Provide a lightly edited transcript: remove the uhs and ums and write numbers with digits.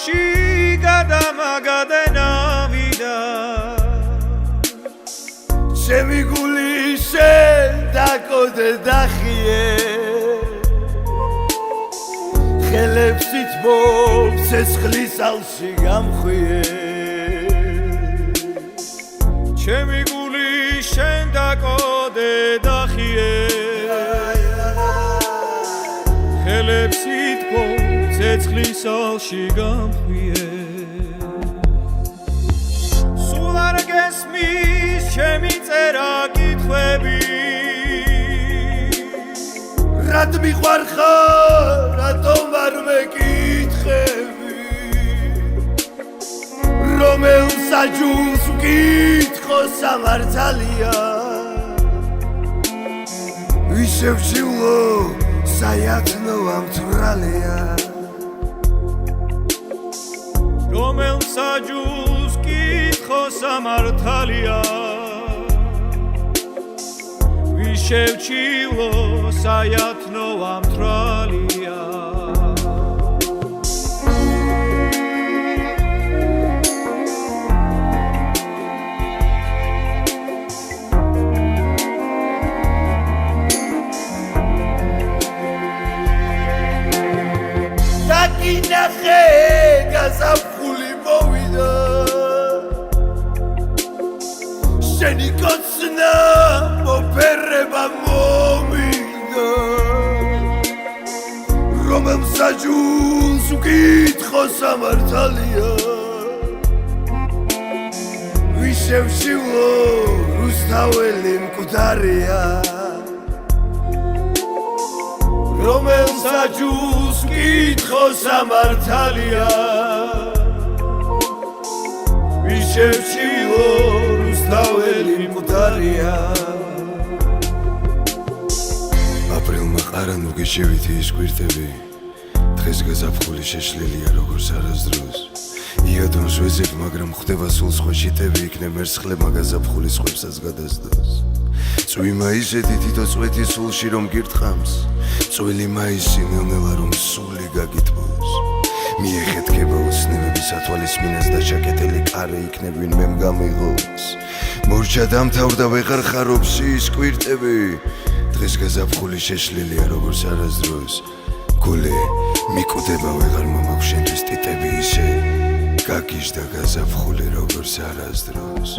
ში გადამაგადენავიდა ჩემი გული შენ დაკოდე დახიე ხელებს ითმობ ცეცხლის ალში გამხვიე ჩემი გული შენ დაკოდე დახიე ხელებს ითმობ ცეცხლის ალში გამხვიე სულ არ გესმის ჩემი წერა კითხვები რად მიყვარხარ რატომ არ მეკითხები რომელ საჯულს ვკითხო სამართალია ვიშევშილო საიათნო ამთვრალია რომელ საჯულს ვკითხო სამართალია ვიშევჩილო საიათნო ამთვრალია დაკინახე გაზაფხული მოვიდა შენი კოცნა მოფერება მომიდა რომელ საჯულს ვკითხო სამართალია ვიშევშილო რუსთაველი მკვდარია რომელ საჯულს ვკითხო სამართალია ვიშევშილო რუსთაველი მკვდარია აპრილმა ყარანო გეშევითი ის კვირტები დღეს გაზაფხული შეშლილია როგორც არასდროს იადონს ვეზებ მაგრამ ხდება სულ სხვა შიტები იქნებ მერცხლე მაგაზაფხულის ხვებსაც გადასდოს წვი მაისეთი თითო წვეთი სულში რომ გირტყამს წვილი მაისი ნელ-ნელა რომ სული გაგიტბოს მიეხეთქება ოცნებების ათვალისმინას და ჩაკეტილი კარი იქნებ ვინმემ გამიღოს მორჩა დამთავრდა ვეღარ ხარობს ის კვირტები დღეს გაზაფხული შეშლილია როგორც არასდროს გულე მიკვდება ვეღარ მომაქვს შენთვის ტიტები ისე გაგიჟდა გაზაფხული როგორც არასდროს